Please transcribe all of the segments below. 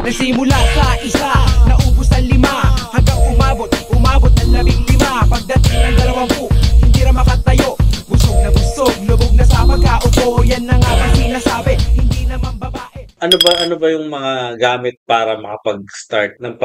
Nagsimula sa isa, naubos ang 5, hanggang umabot ng 15. Pagdating ng 20, hindi na makatayo. Busog, lubog na sa pagkaupo. Yan na nga ba sinasabi, hindi naman babae. Ano ba yung mga gamit para makapag-start ng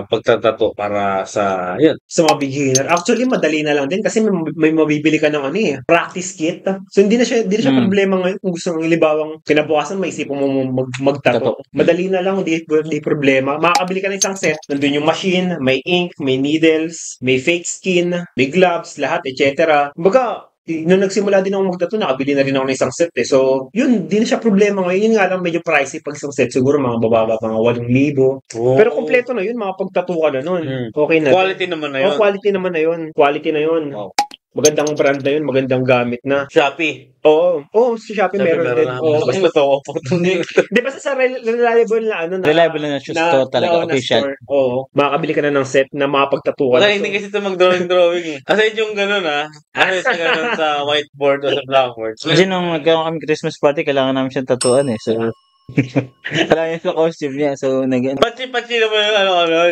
pagtatato para sa yun? Sa mga beginner. Actually, madali na lang din kasi may mabibili ka ng practice kit. So, hindi na siya problema ngayon kung gusto mong ilibawang kinabukasan, maisipan mo magtato. Madali na lang, hindi problema. Makakabili ka ng isang set. Nandun yung machine, may ink, may needles, may fake skin, may gloves, lahat, etc. Kumbaga, nung nagsimula din ako magtato, nakabili na rin ako ng isang set eh. So, yun, di na siya problema ngayon. Yun nga lang, medyo pricey pag isang set. Siguro mga bababa, mga 8,000. Pero kompleto na yun, mga pagtato ka na nun. Okay na. Quality naman na yun. Quality naman na yun. Quality na yun. Wow. Magandang brand na yun, magandang gamit na. Shopee. Oo, sa Shopee meron din. Mas totoo po. Di ba sa reliable na reliable na shoes to talaga, official. Oo, makakabili ka na ng set na makapagtatuan. Wala, hindi kasi ito mag-drawing eh. Kasi yung gano'n sa gano'n sa whiteboard o sa blackboard. Kasi nung nagkaroon kami Christmas party, kailangan namin siyang tatuan eh. So, kailangan yung costume niya. So, Pachi naman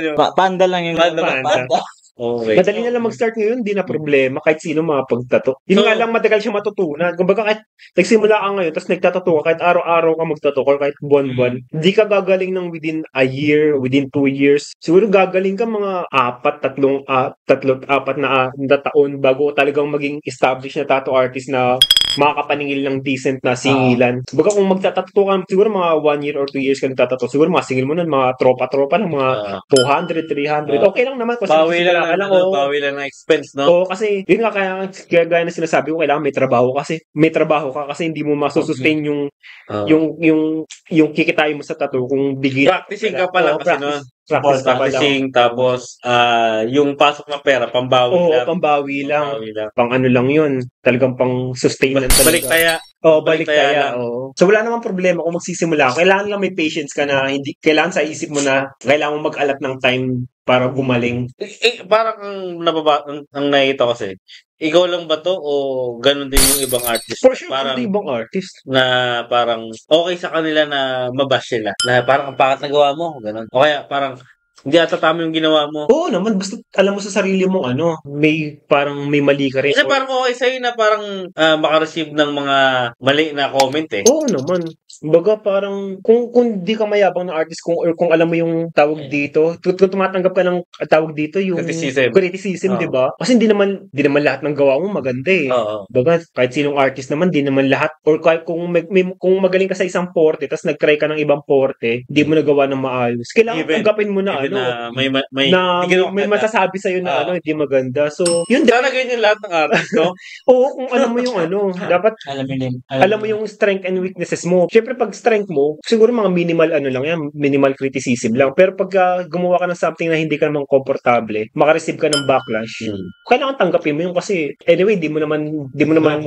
yung panda lang yung panda. Okay. Madali na lang mag-start ngayon, di na problema. Kahit sino makapagtato. Yun nga lang, matagal siya matutunan. Kumbaga kahit nagsimula ka ngayon, tapos nagtatato ka, kahit araw-araw ka magtato, or kahit buwan-buwan, di ka gagaling ng within a year, within 2 years. Siguro gagaling ka mga 4 na taon bago talagang maging established na tattoo artist na makakapaningil ng decent na singilan. Kumbaga kung magtatato ka, siguro mga 1 year or 2 years ka nagtatato, siguro masingil mo nun, mga tropa-tropa ng mga 200, 300. Okay lang naman. Bawi lang ng expense, no? Oo, kasi yun nga kaya gaya na sinasabi ko, kailangan may trabaho ka kasi hindi mo masusustain yung kikitain mo sa tattoo kung bigit. Practicing ka pala kasi no? Practicing, tapos yung pasok ng pera, pambawi lang. Pambawi lang. Pang ano lang yun. Talagang pang sustain lang talaga. Balik taya. So wala namang problema kung magsisimula ka. Kailangan lang may patience ka na hindi kailangan sa isip mo na kailangan mo mag-alat ng time para gumaling. Parang ang nakita kasi, ikaw lang ba to o ganun din yung ibang artist? For sure, parang ibang artist. Na parang okay sa kanila na mabash sila. Na parang ang pangat na gawa mo, ganun. O kaya parang hindi ata tama yung ginawa mo. Oo naman, basta alam mo sa sarili mo may mali ka rin. Kasi parang okay sa'yo na parang makareceive ng mga mali na comment eh. Oo naman. Baga parang kung di ka mayabang na artist kung alam mo yung tawag dito, kung tumatanggap ka ng tawag dito yung criticism, di ba? Kasi hindi naman lahat ng gawa mo maganda eh. Baga kahit sinong artist naman, di naman lahat, or kahit kung magaling ka sa isang porte tapos nag-try ka ng ibang porte, hindi mo nagawa ng maayos. Kailangan tanggapin mo na may masasabi sa'yo na hindi maganda. So, yun din. Sana ganyan lahat ng artist, no? Oo, kung alam mo yung dapat alam mo yung strength and weaknesses mo. Siyempre, pag strength mo, siguro mga minimal criticism lang. Pero pag gumawa ka ng something na hindi ka naman komportable, makareceive ka ng backlash, kailangan tanggapin mo yun kasi anyway, di mo naman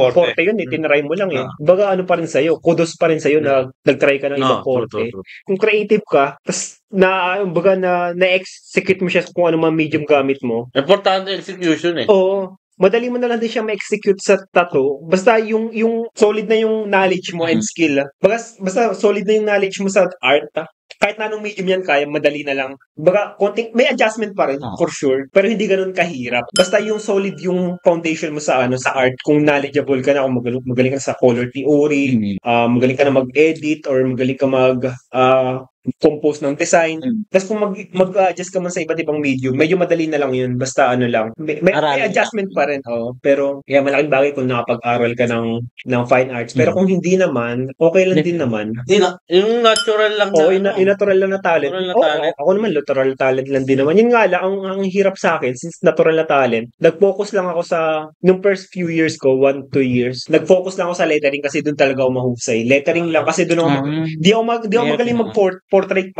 forte yun eh. Tinry mo lang eh. Baga pa rin sa'yo, kudos pa rin sa'yo na nag-try ka ng ibang forte. Kung creative ka, tas na-execute mo siya kung ano mga medium gamit mo. Importante execution eh. Oo. Madali mo na lang din siya ma-execute sa tattoo. Basta yung solid na yung knowledge mo and skill. Basta solid na yung knowledge mo sa art. Kahit na anong medium yan kaya, madali na lang. Baga, may adjustment pa rin, for sure. Pero hindi ganun kahirap. Basta yung solid yung foundation mo sa art. Kung knowledgeable ka na, kung magaling ka sa color theory, magaling ka na mag-edit, or magaling ka compose ng design. Tapos kung mag-adjust ka man sa iba't ibang medium, medyo madali na lang yun. Basta may adjustment pa rin. Pero malaking bagay kung nakapag-aral ka ng fine arts. Pero kung hindi naman, okay lang din naman. Yung natural lang yung natural lang na talent. Ako naman, natural talent lang din naman. Yun nga lang, ang hirap sa akin, since natural na talent, nag-focus lang ako nung first few years ko, 1-2 years, nag-focus lang ako sa lettering kasi doon talaga ako mahusay. Lettering lang kasi doon ako, di ako magaling portrait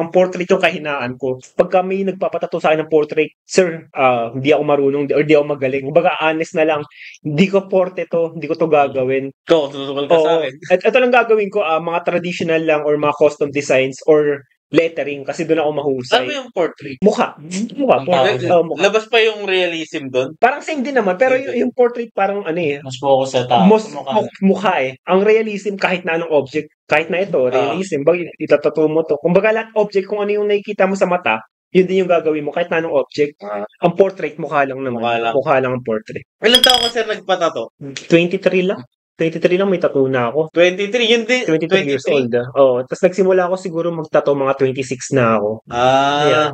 yung kahinaan ko. Pagka may nagpapatato sa akin ng portrait, sir, hindi ako marunong or di ako magaling. Kumbaga, honest na lang, hindi ko to gagawin. Tututukan ka sa akin. Ito lang gagawin ko, mga traditional lang or mga custom designs or lettering kasi doon ako Ano mahusay. ba yung portrait? Mukha. Mukha. Mukha. Labas pa yung realism doon? Parang same din naman, pero Hindi. yung portrait parang ano eh, Mas focus sa tao. most Mukha. mukha eh. Ang realism kahit na anong object, kahit na ito, realism, itatato mo to. Kumbaga lahat object, kung ano yung nakikita mo sa mata, yun din yung gagawin mo kahit na anong object. Ang portrait, mukha lang naman. Mukha lang. Mukha lang ang portrait. Ilan taon ka sir nagpatato? 23 lang. 23 lang may tattoo na ako. 23, yun din. 23 years old. Oo. Tapos nagsimula ako siguro magtato mga 26 na ako. Ah.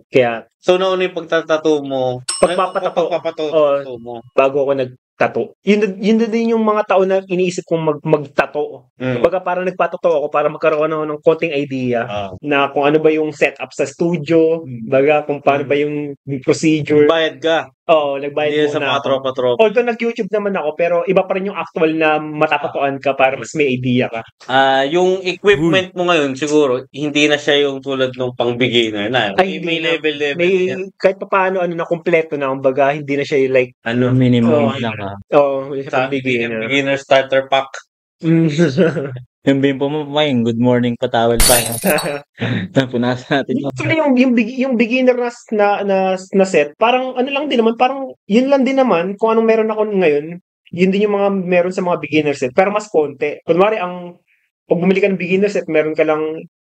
Kaya So, nauna yung pagtatato mo. Pagpapatato mo. bago ako nagtato. Yun din yung mga taon na iniisip kong magtato. Kumbaga parang nagpatato ako para magkaroon ako ng konting idea na kung ano ba yung setup sa studio, baga kung paano ba yung procedure. Bayad ka. Oo, nagbayad Hindi muna sa mga ako. tropa-tropa. Although nag-YouTube naman ako, pero iba pa rin yung actual na matatatuan ka para mas may idea ka. Yung equipment mo ngayon, siguro, hindi na siya yung tulad ng pang-beginner na. Ay, May hindi na. level. May kahit pa paano na kompleto na, kumbaga hindi na siya yung like Minimum Oo. lang. hindi siya Sa pang beginner. beginner starter pack. Yung bimpo mo pa yung good morning patawel pa. Punasan natin. Actually, yung beginner na set, parang ano lang din naman, parang yun lang din naman kung anong meron ako ngayon. Yun din yung mga meron sa mga beginner set, pero mas konti. Kunwari, pag bumili ka ng beginner set, meron ka lang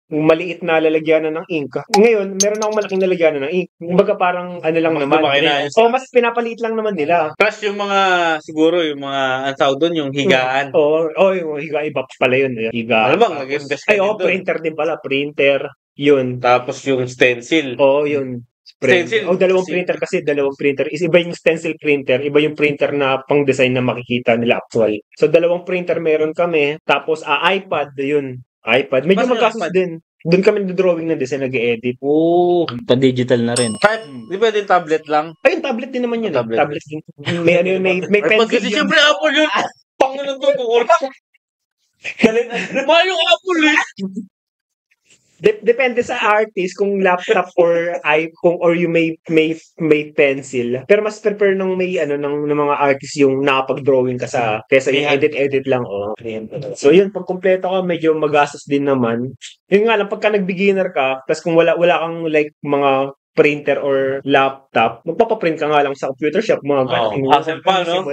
maliit na lalagyanan ng ink. Ngayon, meron akong malaking lalagyanan ng ink. Kumbaga parang ano lang Mas naman. lumaki na. Mas pinapaliit lang naman nila. Plus yung mga, siguro, yung mga, ang tawag doon, yung higaan. Yung higa, iba pala yun. Higa. Ano bang nag-invest ka din doon? Printer din pala. Printer. Yun. Tapos yung stencil. Yun. Stencil. Dalawang printer kasi, dalawang printer. Iba yung stencil printer, iba yung printer na pang-design na makikita nila actual. So, dalawang printer meron kami. Tapos, iPad, yun. iPad. Medyo Mas magkasus iPad? din. Doon kami nag-drawing ng design, nag-edit. Pa-digital na rin. Type, di ba din tablet lang? Ayun, tablet din naman yun. Tablet. Tablet din. May iPad pencil kasi yun. syempre Apple yun. Pangalan to, kukurang. Mahal yung Apple eh. Depende sa artist kung laptop or or yung may pencil. Pero mas prefer ng may ng mga artist yung nakapag-drawing ka kaysa yung edit lang. So yun, pag kumpleto ka, medyo magastos din naman. Yun nga lang, pagka nag-beginner ka, tapos kung wala kang like mga printer or laptop, magpapaprint ka nga lang sa computer shop, mga ganun. Hassle pa, no?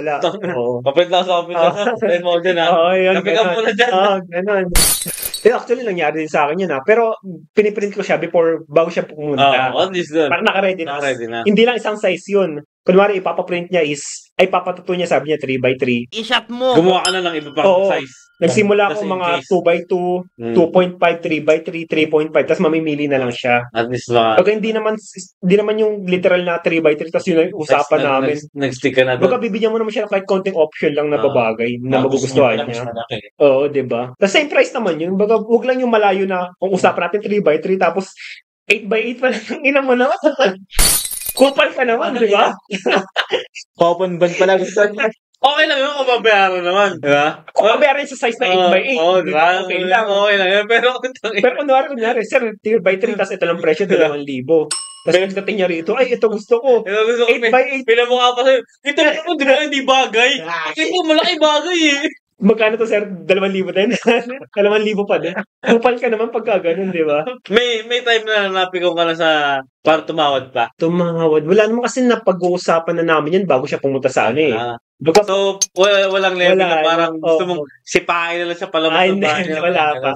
Paprint lang sa computer shop. Then mo din, ha? Yun, Napick up mo na dyan. Ganun. Actually, nangyari din sa akin yun, ha? Pero, piniprint ko siya bago siya pumunta. At least dun. Parang naka-ready na. Naka-ready na. Hindi lang isang size yun. Kunwari, ipapaprint niya papatuto niya, sabi niya 3x3. I-shot mo. Gumawa ka na ng iba pang Oo. size. Nagsimula Just ako in mga case. 2x2, 2.5, 3x3, 3.5, tapos mamimili na lang siya. At least mga... Pag hindi naman yung literal na 3x3, tapos yun ang usapan namin. Nag-stick ka na Baka doon. bibigyan mo naman siya ng kahit konting option lang na babagay na magugustuhan niya. Malaki. Oo, diba? The same price naman yun. Baga, huwag lang yung malayo na kung usapan natin 3x3 tapos 8x8 pa lang. Ina mo naman. Kupal ka naman, di ba? Coupon band pala gusto niya. Okay lang yun kung babayaran naman. Di ba? Kung kabayaran sa size na 8x8, Oo, di ba? okay lang. Okay lang yun. Pero Pero kunyari, sir, 3x3, tapos ito lang presyo, 2,000. Tapos pagdating niya rito, ay, ito gusto ko. gusto ko, 8x8. pinamukha pa sa'yo. Ito mo, di ba hindi bagay? Ito malaki bagay eh. Magkano to, sir? 2,000 din? 2,000 pa din. Kupal ka naman pagka ganun, di ba? May time na napikong ka na para tumawad pa. Tumawad. Wala naman kasi napag-uusapan na namin yan bago siya pumunta sa ano eh. Baga, So, walang level na parang gusto mong sipain na lang siya pala ay, hindi, wala pa.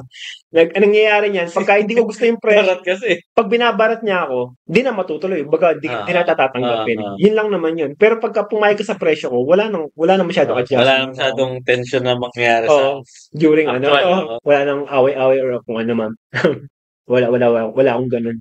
Anong nangyayari niyan? Pagka hindi ko gusto yung presyo, Barat kasi. pag binabarat niya ako, di na matutuloy. Baga, di na tatatanggapin. Yun lang naman yun. Pero pagka pumayag ka sa presyo ko, wala na masyado adjustment. Wala na masyadong tension na mangyayari Oo. During Actual, wala nang away-away or kung ano man. wala akong ganun.